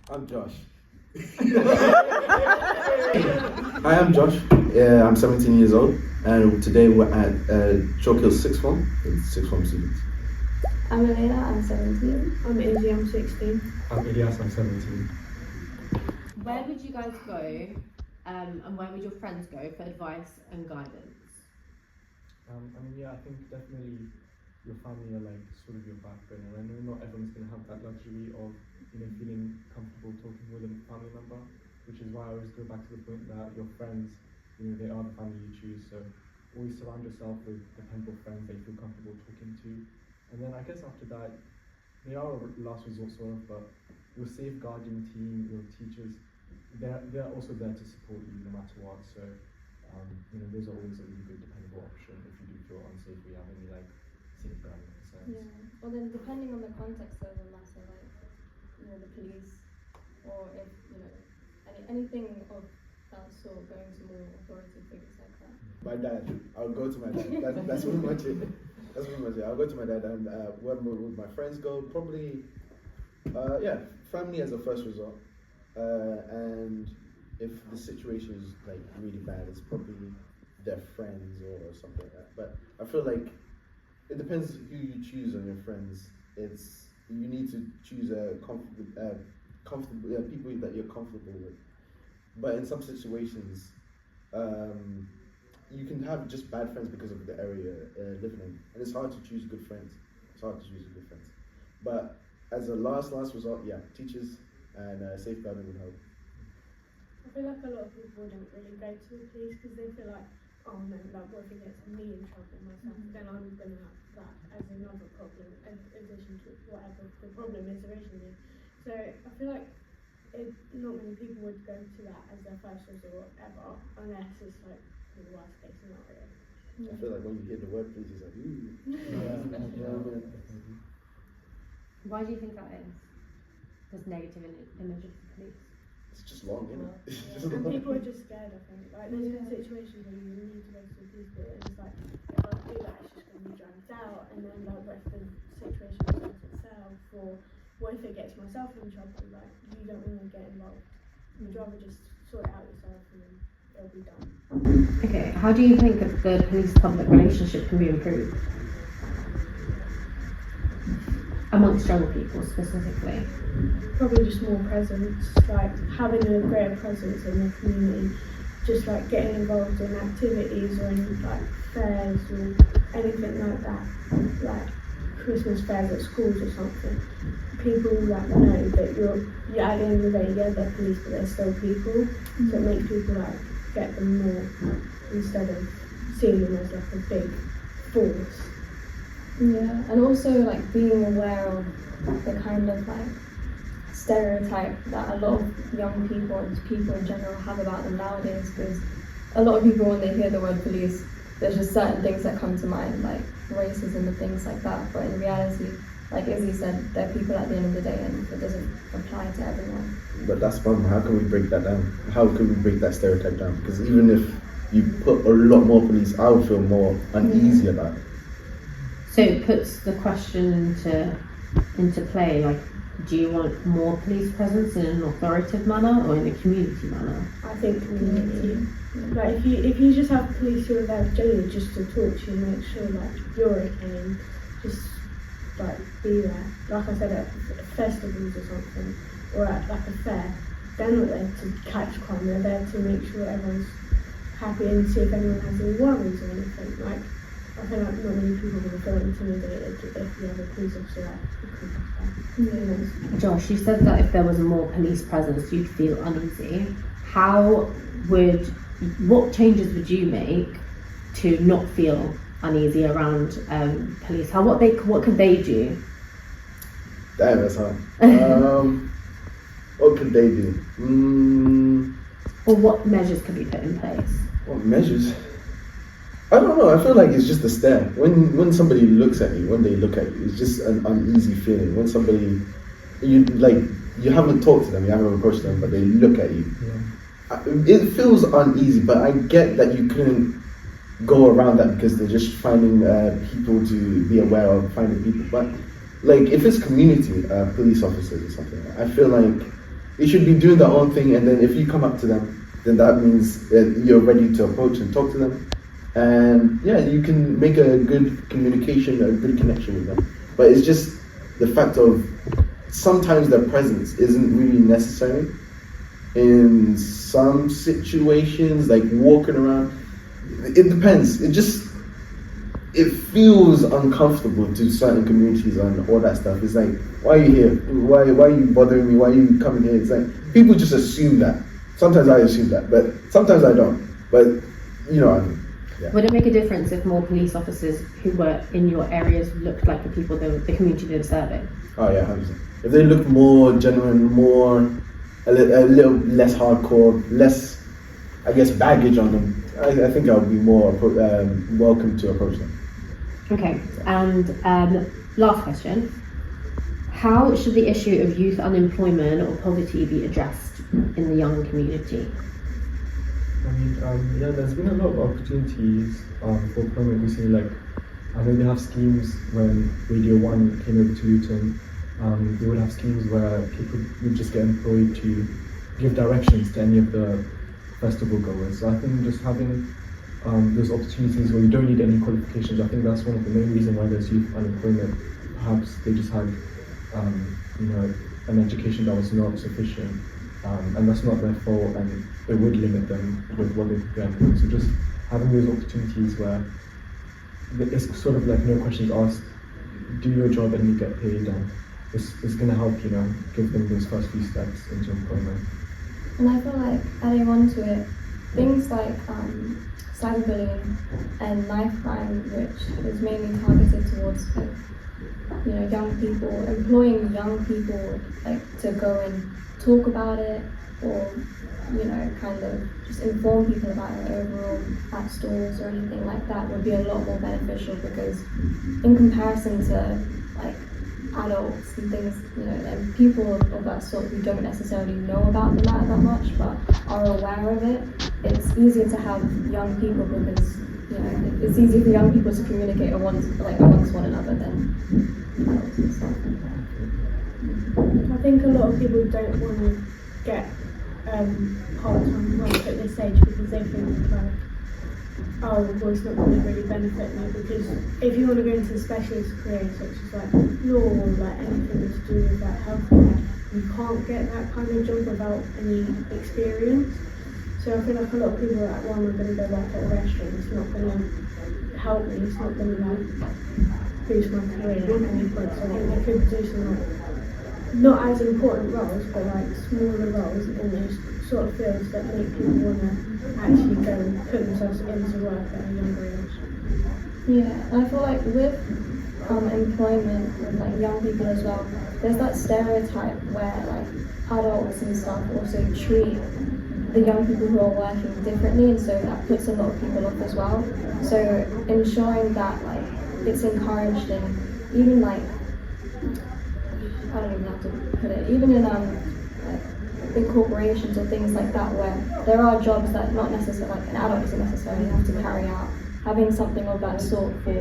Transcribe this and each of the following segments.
I'm Josh. Hi, I'm Josh. I'm 17 years old, and today we're at Chalk Hill Sixth Form. Sixth Form students. I'm Elena, I'm 17. I'm Izzy, I'm 16. I'm Ilyas, I'm 17. Where would you guys go, and where would your friends go for advice and guidance? I think definitely your family are like sort of your backbone, and I know not everyone's going to have that luxury of feeling comfortable talking with a family member, which is why I always go back to the point that your friends, they are the family you choose. So always surround yourself with dependable friends that you feel comfortable talking to, and then I guess after that, they are a last resort sort of, but your safeguarding team, your teachers, they're also there to support you no matter what. So those are always a really good dependable option if you do feel unsafe, we have any like safeguarding concerns. Yeah. Well, then depending on the context of the matter, like the police, or if anything of that sort, going to more authority figures like that. My dad. I'll go to my dad. That's pretty much it. That's pretty much it. I'll go to my dad, and where would my friends go? Probably, family as a first resort. And if the situation is like really bad, it's probably their friends or something like that. But I feel like it depends who you choose on your friends. You need to choose comfortable people that you're comfortable with. But in some situations, you can have just bad friends because of the area living in, and it's hard to choose good friends. But as a last resort, teachers and safeguarding would help. I feel like a lot of people don't really go to the police because they feel like, oh no, like what if it gets me in trouble myself, then I'm going to have that as another problem in addition to whatever the problem is originally. So I feel like not many people would go to that as their first resort ever, unless it's like the worst case scenario. I feel like when you hear the word police, it's like, ooh. Why do you think that is? This negative image of the police? It's just long, isn't it? And people are just scared, I think. Like, there's been situations where you need to go to the police, but it's like, if I do that, it's just going to be dragged out, and then like, what if the situation resolves itself, or what if it gets myself in trouble? Like, you don't want to get involved. You'd rather just sort it out yourself, and then it'll be done. Okay, how do you think that the police-public relationship can be improved? Amongst young people, specifically. Probably just more presence, like having a greater presence in the community, just like getting involved in activities or in like fairs or anything like that, like Christmas fairs at schools or something. People like know that you're at the end of the day, they're police, but they're still people, so it makes people like get them more instead of seeing them as like a big force. Yeah, and also like being aware of the kind of like stereotype that a lot of young people and people in general have about them nowadays, because a lot of people, when they hear the word police, there's just certain things that come to mind, like racism and things like that, but in reality, like Izzy said, they're people at the end of the day, and it doesn't apply to everyone. But that's fun. How can we break that down? How can we break that stereotype down? Because even if you put a lot more police, I would feel more uneasy about it. So it puts the question into play, like, do you want more police presence in an authoritative manner or in a community manner? I think community. Like if you just have police who are there generally just to talk to you, make sure like you're okay, and just like be there. Like I said, at festivals or something, or at like a fair, they're not there to catch crime. They're there to make sure everyone's happy and see if anyone has any worries or anything. Like, I feel like not many people will feel intimidated if you have a police officer Josh, you said that if there was more police presence, you'd feel uneasy. What changes would you make to not feel uneasy around police? What could they do? Damn, that's hard. What could they do? Or what measures could be put in place? What measures? I don't know. I feel like it's just a stare. When somebody looks at you, when they look at you, it's just an uneasy feeling. When somebody, you haven't talked to them, you haven't approached them, but they look at you. Yeah. It feels uneasy, but I get that you couldn't go around that because they're just finding people to be aware of, finding people. But like if it's community police officers or something, I feel like They should be doing their own thing, and then if you come up to them, then that means that you're ready to approach and talk to them. And yeah, you can make a good communication, a good connection with them. But it's just the fact of sometimes their presence isn't really necessary in some situations, like walking around. It depends. It feels uncomfortable to certain communities and all that stuff. It's like, why are you here? Why are you bothering me? Why are you coming here? It's like people just assume that. Sometimes I assume that, but sometimes I don't. But you know what I mean. Yeah. Would it make a difference if more police officers who were in your areas looked like the people the community they were serving? Oh yeah, 100%. If they looked more genuine, a little less hardcore, less, I guess, baggage on them, I think I would be more welcome to approach them. Okay, and last question. How should the issue of youth unemployment or poverty be addressed in the young community? I mean, yeah, there's been a lot of opportunities for employment recently. Like, I know they have schemes when Radio 1 came over to Luton. They would have schemes where people would just get employed to give directions to any of the festival goers. So I think just having those opportunities where you don't need any qualifications, I think that's one of the main reasons why there's youth unemployment. Perhaps they just had, an education that was not sufficient, and that's not their fault, and it would limit them with what they could get. So just having those opportunities where it's sort of like no questions asked, do your job and you get paid, and it's going to help, give them those first few steps into employment. And I feel like adding on to it, things like cyberbullying and knife crime, which is mainly targeted towards young people, employing young people to go and talk about it, or kind of just inform people about it overall at stores or anything like that would be a lot more beneficial, because in comparison to adults and things, and people of that sort who don't necessarily know about the matter that much but are aware of it, it's easier to have young people, because it's easier for young people to communicate amongst one another than adults and stuff. I think a lot of people don't want to get part-time work at this age because they think well, it's not going to really benefit me, because if you want to go into specialist careers such as law or anything to do with healthcare, you can't get that kind of job without any experience. So I feel like a lot of people are I'm going to go work at a restaurant, it's not going to help me, it's not going to boost my career at any point. So I think they could do some not as important roles, but smaller roles in those sort of fields that make people want to actually go and put themselves into work at a younger age. Yeah, and I feel like with employment with young people as well, there's that stereotype where adults and stuff also treat the young people who are working differently, and so that puts a lot of people off as well. So ensuring that it's encouraged, and even I don't even have to put it, even in big corporations or things like that, where there are jobs that not necessarily an adult doesn't necessarily have to carry out. Having something of that sort for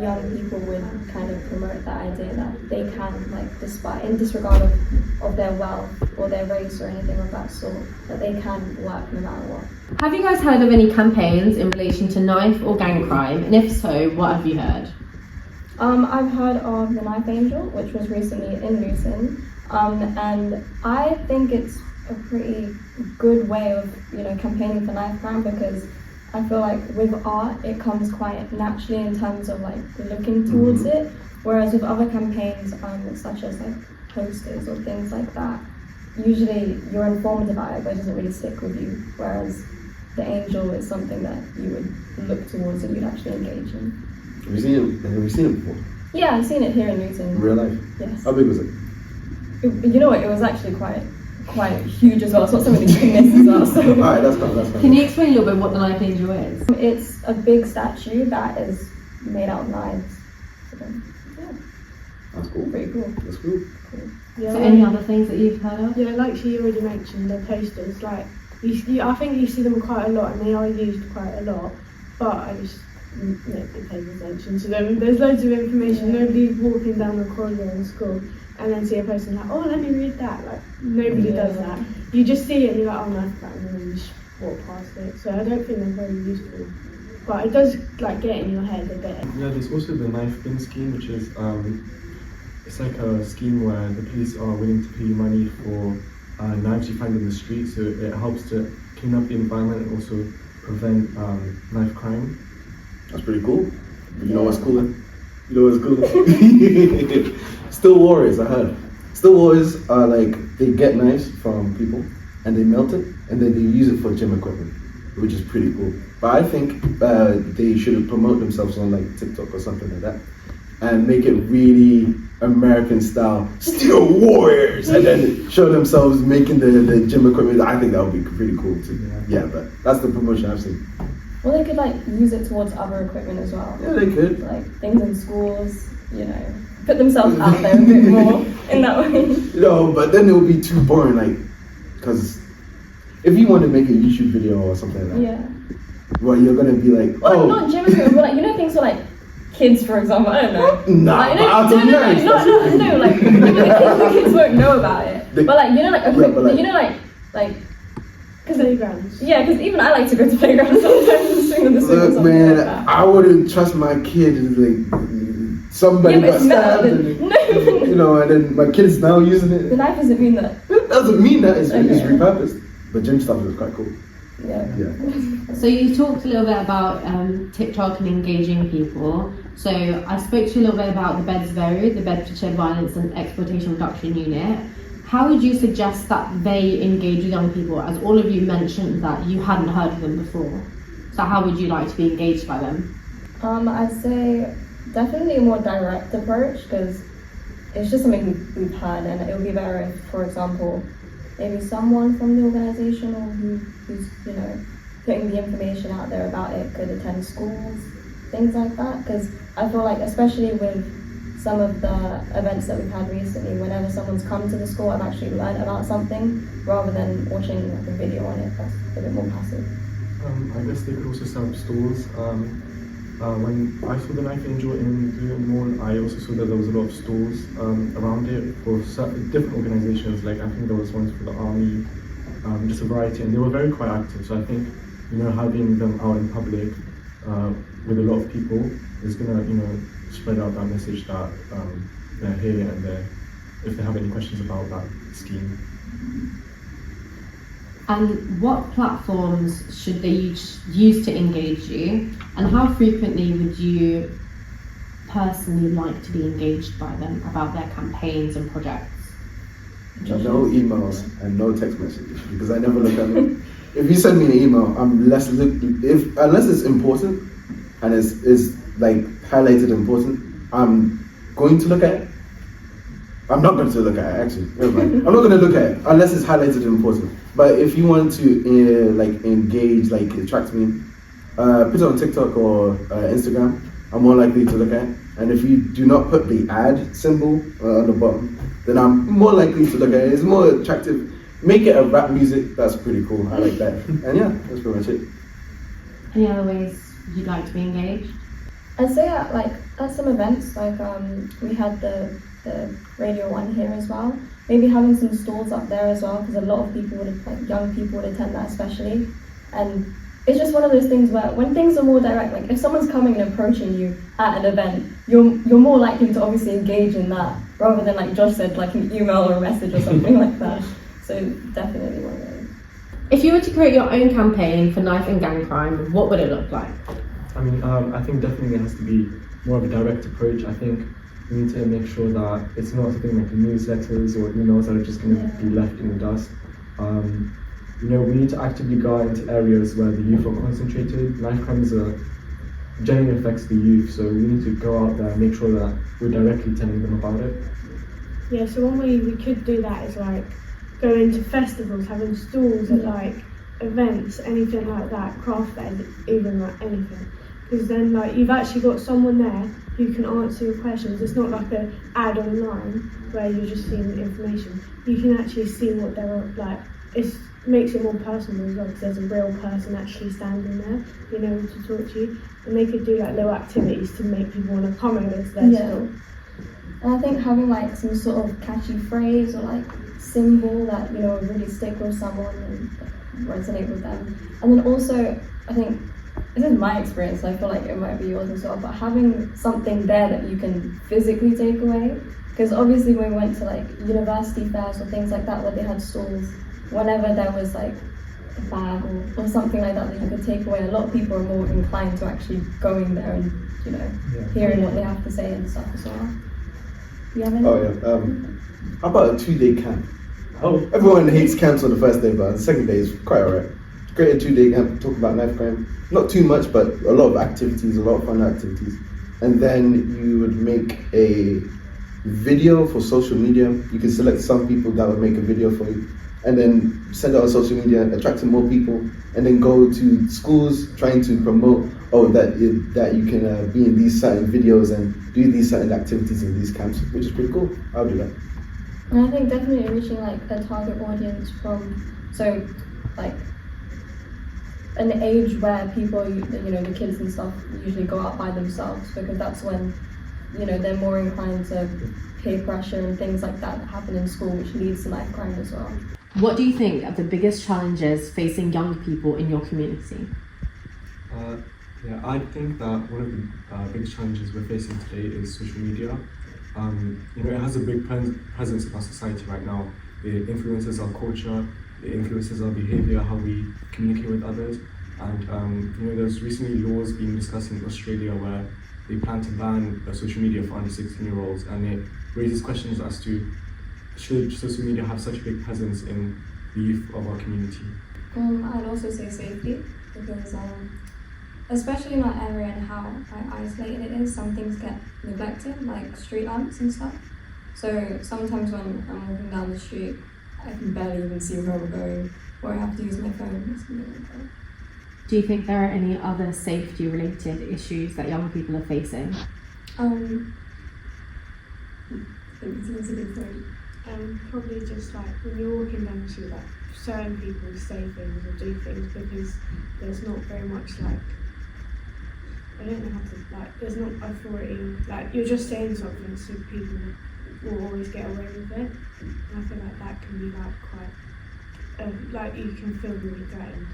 young people would kind of promote that idea that they can, despite in disregard of their wealth or their race or anything of that sort, that they can work no matter what. Have you guys heard of any campaigns in relation to knife or gang crime? And if so, what have you heard? I've heard of the Knife Angel, which was recently in Luton, and I think it's a pretty good way of campaigning for knife crime, because I feel like with art it comes quite naturally in terms of looking towards it, whereas with other campaigns such as posters or things like that, usually you're informed about it but it doesn't really stick with you, whereas the Angel is something that you would look towards and you'd actually engage in. Have you seen it before? Yeah, I've seen it here in Luton. In real life? Yes. How big was it? You know what, it was actually quite huge as well. It's not something that you can miss as well. So. Alright, that's fine. Can you explain a little bit what the Knife Angel is? It's a big statue that is made out of knives. So, yeah. That's cool. Pretty cool. That's cool. Yeah. So any other things that you've heard of? Yeah, like she already mentioned, the posters, I think you see them quite a lot, and they are used quite a lot, but nobody pays attention to them. There's loads of information. Nobody's walking down the corridor in school and then see a person like, oh, let me read that. Like, nobody does that. You just see it and you're like, oh, no, and then you just walk past it. So I don't think they're very useful. But it does like get in your head a bit. Yeah, there's also the knife bin scheme, which is it's like a scheme where the police are willing to pay you money for knives you find in the street. So it helps to clean up the environment and also prevent knife crime. That's pretty cool. But you know what's cooler? You know what's cooler? Still Warriors, I heard. Still Warriors are like, they get knives from people and they melt it and then they use it for gym equipment, which is pretty cool. But I think they should promote themselves on like TikTok or something like that and make it really American style, Steel Warriors, and then show themselves making the gym equipment. I think that would be pretty cool too. Yeah, but that's the promotion I've seen. Well, they could like use it towards other equipment as well. Yeah, they could. Like things in schools, you know, put themselves out there a bit more in that way. No, but then it would be too boring, like, because if you want to make a YouTube video or something like that, Yeah. well, you're gonna be like, Well, oh, not gym equipment, but like, you know, things for like kids, for example. I don't know. nah, Like, but out of knives, no, like the kids won't know about it. But like, you know, like, like- you know, like, because Playgrounds. yeah, because even I like to go to playgrounds sometimes and swing on the swing or look, something man, like that. I wouldn't trust my kid like somebody Yeah, but got it's metal. stabbed, and, you know, and then my kid's now using The it. knife doesn't mean that. It doesn't mean that it's Okay. repurposed, but gym stuff is quite cool. Yeah. Yeah. So you talked a little bit about TikTok and engaging people. So I spoke to you a little bit about the BEDSVO, the Bedfordshire Violence and Exploitation Reduction Unit. How would you suggest that they engage with young people, as all of you mentioned that you hadn't heard of them before? So how would you like to be engaged by them? I'd say definitely a more direct approach, because it's just something we've heard, and it would be better if, for example, maybe someone from the organisation or who's, you know, putting the information out there about it could attend schools, things like that. Because I feel like, especially with some of the events that we've had recently, whenever someone's come to the school, I've actually learned about something rather than watching like a video on it. That's a bit more passive. I guess they could also set up stores. When I saw the Knife Angel in the mall, I also saw that there was a lot of stores around it for different organizations. Like I think there was ones for the army, just a variety, and they were very quite active. So I think, you know, having them out in public with a lot of people is gonna, you know, spread out that message that they're here and if they have any questions about that scheme. And what platforms should they use to engage you? And how frequently would you personally like to be engaged by them about their campaigns and projects? No emails and no text messages, because I never look at them. If you send me an email, I'm less unless it's important and it's like highlighted important, I'm going to look at it. I'm not going to look at it, actually. Never mind. I'm not going to look at it unless it's highlighted important. But if you want to like engage, like attract me, put it on TikTok or Instagram. I'm more likely to look at it. And if you do not put the ad symbol on the bottom, then I'm more likely to look at it. It's more attractive. Make it a rap music. That's pretty cool. I like that. And yeah, that's pretty much it. Any other ways you'd like to be engaged? I'd say at some events, like we had the Radio 1 here as well. Maybe having some stalls up there as well, because a lot of people like young people would attend that especially. And it's just one of those things where when things are more direct, like if someone's coming and approaching you at an event, you're more likely to obviously engage in that rather than, like Josh said, like an email or a message or something like that. So definitely one of those. If you were to create your own campaign for knife and gang crime, what would it look like? I mean, I think definitely there has to be more of a direct approach. I think we need to make sure that it's not something like newsletters or emails that are just going to be left in the dust. You know, we need to actively go out into areas where the youth are concentrated. Knife crime generally affects the youth, so we need to go out there and make sure that we're directly telling them about it. Yeah, so one way we could do that is like going to festivals, having stalls at like events, anything like that, craft fairs, even like anything. Because then like you've actually got someone there who can answer your questions. It's not like an ad online where you're just seeing information. You can actually see what they're like. It's makes it more personal as well, because there's a real person actually standing there, you know, to talk to you. And they could do like little activities to make people want to come over to their school. And I think having like some sort of catchy phrase or like symbol that, you know, would really stick with someone and resonate with them. And then also, I think, this is my experience, I feel like it might be yours as well, but having something there that you can physically take away. Because obviously when we went to like university fairs or things like that where they had stalls, whenever there was like a bag or something like that that you could take away, a lot of people are more inclined to actually going there and, you know, hearing what they have to say and stuff as well. You have any? Oh yeah. How about a 2-day camp? Oh, everyone hates camps on the first day, but the second day is quite alright. Create a 2-day camp, talk about knife crime. Not too much, but a lot of activities, a lot of fun activities. And then you would make a video for social media. You can select some people that would make a video for you, and then send it on social media, attracting more people, and then go to schools trying to promote that you can be in these certain videos and do these certain activities in these camps, which is pretty cool. I'll do that. And I think definitely reaching like a target audience from, so like an age where people, you know, the kids and stuff usually go out by themselves, because that's when, you know, they're more inclined to peer pressure and things like that happen in school, which leads to knife crime as well. What do you think are the biggest challenges facing young people in your community? Yeah, I think that one of the biggest challenges we're facing today is social media. You know, it has a big presence in our society right now. It influences our culture, it influences our behaviour, how we communicate with others. And you know, there's recently laws being discussed in Australia where they plan to ban social media for under 16-year-olds, and it raises questions as to should social media have such a big presence in the youth of our community. I'd also say safety, because especially in our area and how isolated it is, some things get neglected, like street lamps and stuff. So sometimes when I'm walking down the street, I can barely even see where we're going, or I have to use my phone or something like that. Do you think there are any other safety related issues that young people are facing? I think it's a good point. Probably just like when you're walking down the street, like certain people say things or do things because there's not very much like, I don't know how to, like, there's not authority, like you're just saying something so people will always get away with it. And I feel like that can be like quite, like you can feel really threatened.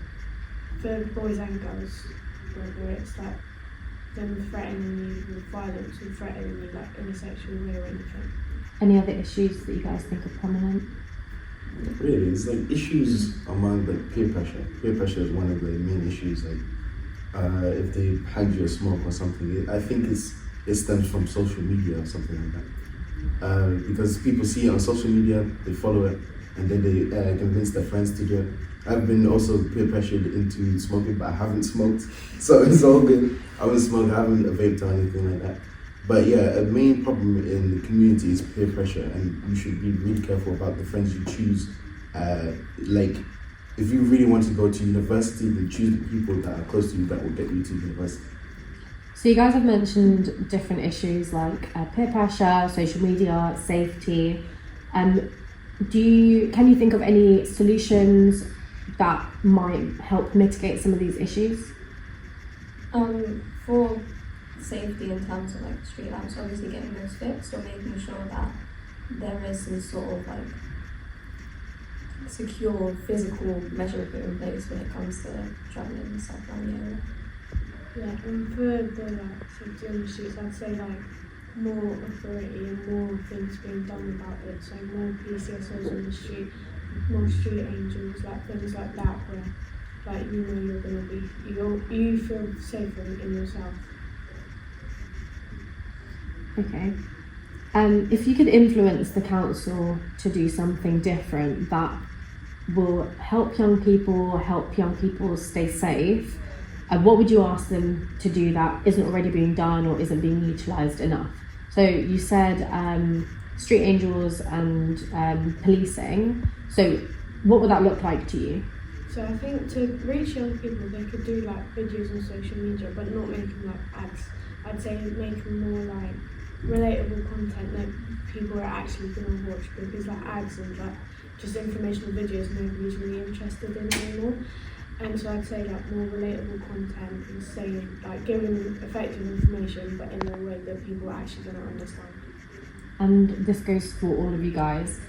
For boys and girls, whether it's like them threatening you with violence or threatening you like in a sexual way or anything. Any other issues that you guys think are prominent? Really, it's like issues among like peer pressure. Peer pressure is one of the main issues. Like if they hand you a smoke or something, I think it stems from social media or something like that. Because people see it on social media, they follow it, and then they convince their friends to do it. I've been also peer pressured into smoking, but I haven't smoked, so it's all good. I haven't smoked, I haven't vaped or anything like that. But yeah, a main problem in the community is peer pressure, and you should be really careful about the friends you choose. Like, if you really want to go to university, then choose the people that are close to you that will get you to university. So you guys have mentioned different issues like peer pressure, social media, safety. Can you think of any solutions that might help mitigate some of these issues? For safety in terms of like street lamps, obviously getting those fixed or making sure that there is some sort of like secure physical measure put in place when it comes to travelling and stuff around the area. Yeah, and for the like safety on the streets, I'd say like more authority and more things being done about it. So more PCSOs on the street, more street angels, like things like that, where like you know you're gonna be, you feel safer in yourself. Okay. If you could influence the council to do something different that will help young people stay safe, what would you ask them to do that isn't already being done or isn't being utilised enough? So you said street angels and policing. So what would that look like to you? So I think to reach young people, they could do like videos on social media, but not make them like ads. I'd say make them more like relatable content that people are actually going to watch, because like ads and like just informational videos nobody's really interested in anymore. And so I'd say like more relatable content and saying like giving effective information but in a way that people are actually going to understand. And this goes for all of you guys.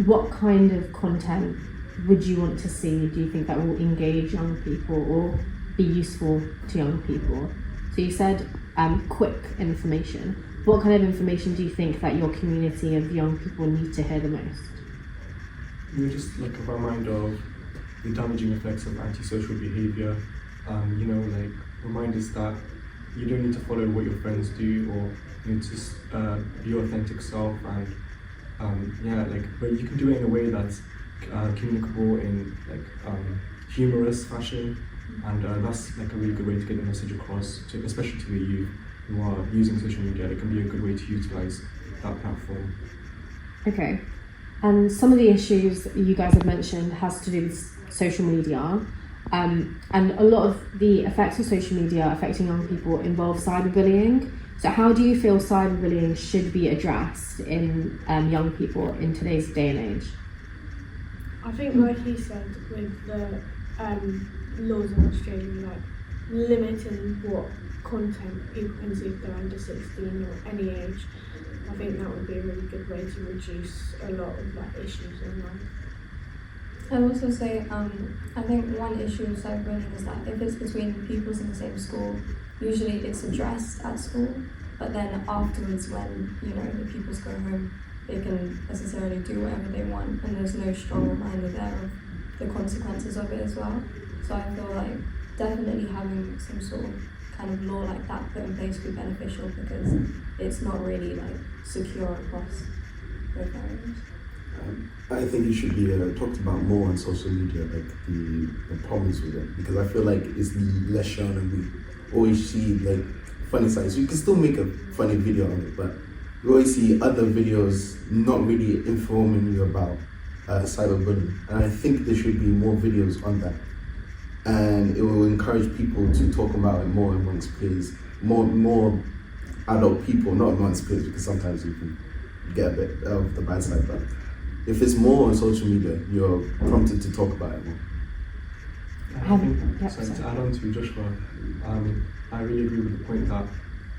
What kind of content would you want to see? Do you think that will engage young people or be useful to young people? So you said quick information. What kind of information do you think that your community of young people need to hear the most? You're just like a reminder of the damaging effects of antisocial behaviour. You know, like reminders that you don't need to follow what your friends do, or you need to be your authentic self, and but you can do it in a way that's communicable in like humorous fashion, and that's like a really good way to get the message across, especially to the youth who are using social media. It can be a good way to utilise that platform. Okay. And some of the issues you guys have mentioned has to do with social media, and a lot of the effects of social media affecting young people involve cyberbullying. So how do you feel cyberbullying should be addressed in young people in today's day and age? I think like he said with the laws in Australia, like limiting what content people can see if they're under 16 or any age, I think that would be a really good way to reduce a lot of like issues online. I would also say, I think one issue with cyberbullying is that if it's between pupils in the same school, usually it's addressed at school, but then afterwards when, you know, the pupils go home, they can necessarily do whatever they want, and there's no strong reminder there of the consequences of it as well. So I feel like definitely having some sort of kind of law like that put in place would be beneficial, because it's not really like secure across both areas. I think it should be talked about more on social media, like the problems with it, because I feel like it's less shown, and we always see like funny sides. You can still make a funny video on it, but we always see other videos not really informing you about cyberbullying. And I think there should be more videos on that, and it will encourage people to talk about it more amongst peers, more adult people, not amongst peers, because sometimes you can get a bit of the bad side, but if it's more on social media, you're prompted to talk about it more. I think, to add on to Joshua, I really agree with the point that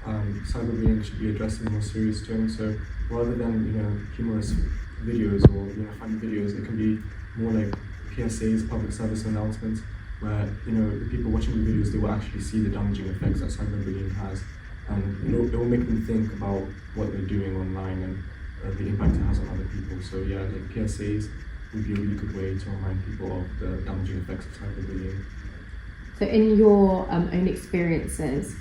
cyberbullying should be addressed in more serious terms. So rather than, you know, humorous videos or, you know, funny videos, it can be more like PSAs, public service announcements, where, you know, the people watching the videos, they will actually see the damaging effects that cyberbullying has, and it will make them think about what they're doing online and the impact it has on other people. So yeah, like PSAs would be a really good way to remind people of the damaging effects of cyberbullying. So in your own experiences,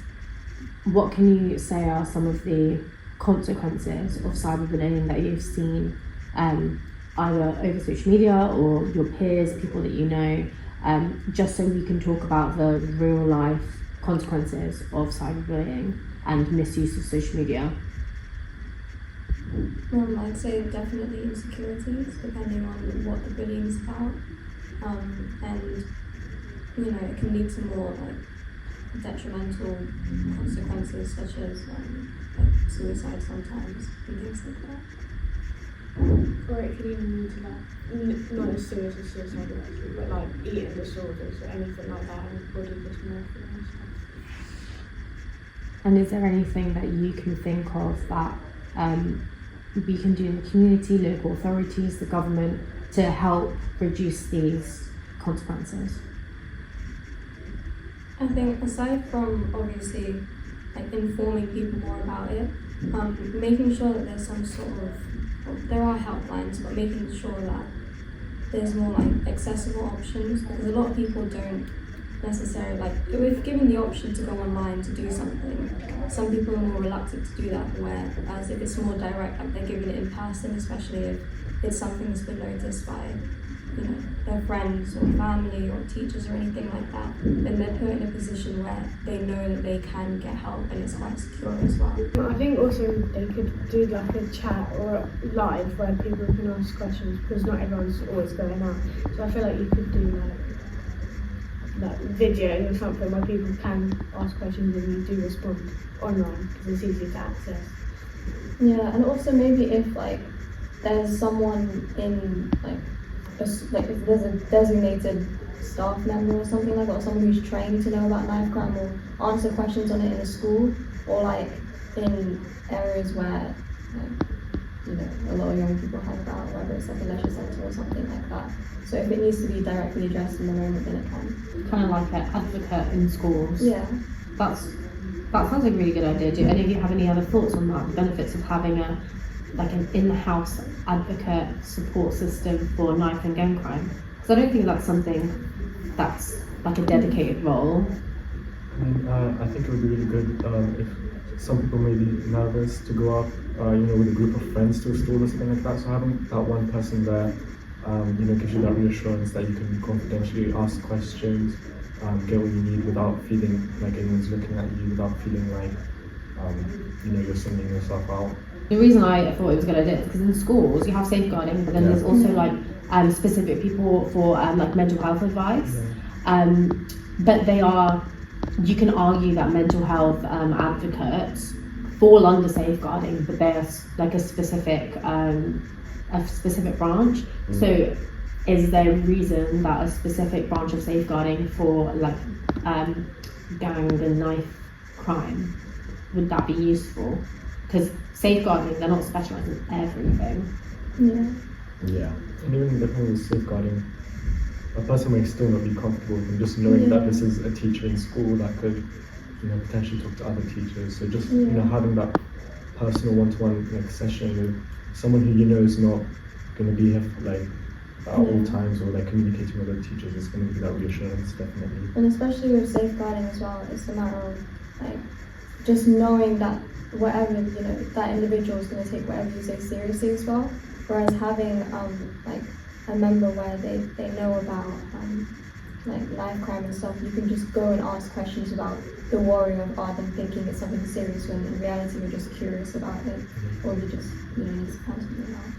what can you say are some of the consequences of cyberbullying that you've seen either over social media or your peers, people that you know, just so we can talk about the real life consequences of cyberbullying and misuse of social media? I'd say definitely insecurities, depending on what the bullying is about, and you know, it can lead to more like detrimental consequences, such as like suicide sometimes and things like that. Or it could even lead to like not as serious as suicide actually, but like eating disorders or anything like that, and body dysmorphia and stuff. And is there anything that you can think of that we can do in the community, local authorities, the government, to help reduce these consequences? I think aside from obviously like informing people more about it, making sure that there's some sort of, well, there are helplines, but making sure that there's more like accessible options, because a lot of people don't necessarily, like, if given the option to go online to do something, some people are more reluctant to do that, whereas if it's more direct, like they're giving it in person, especially if it's something that's been noticed by, you know, their friends or family or teachers or anything like that, then they're put in a position where they know that they can get help and it's quite secure as well. I think also they could do like a chat or a live where people can ask questions, because not everyone's always going out. So I feel like you could do like videos or something where people can ask questions and you do respond online, because it's easy to access. Yeah, and also maybe if like there's someone in like if there's a designated staff member or something like that, or someone who's trained to know about knife crime or answer questions on it in a school, or like in areas where a lot of young people hang about, whether it's like a leisure centre or something like that. So if it needs to be directly addressed in the moment, then it can. Kind of like an advocate in schools. Yeah. That sounds like a really good idea. Do any of you have any other thoughts on that? The benefits of having an in-the-house advocate support system for knife and gun crime? Because I don't think that's something that's like a dedicated role. I think it would be really good if some people may be nervous to go up, with a group of friends to a store or something like that. So having that one person there, gives you that reassurance that you can confidentially ask questions, get what you need without feeling like anyone's looking at you, without feeling like, you're singling yourself out. The reason I thought it was a good idea is because in schools you have safeguarding, but then there's also like specific people for like mental health advice. But you can argue that mental health advocates fall under safeguarding, but they're like a specific branch. So is there a reason that a specific branch of safeguarding for like gang and knife crime, would that be useful? Because safeguarding, they're not specialised in everything. Yeah. And even definitely with safeguarding, a person may still not be comfortable with just knowing that this is a teacher in school that could, potentially talk to other teachers. So just, having that personal one-to-one session with someone who is not going to be here at all times, or communicating with other teachers is going to be that reassurance, definitely. And especially with safeguarding as well, it's a matter of just knowing that whatever that individual is going to take whatever you say seriously as well. Whereas having a member where they know about knife crime and stuff, you can just go and ask questions about the worry of them thinking it's something serious when in reality you're just curious about it, or you just need to find something out.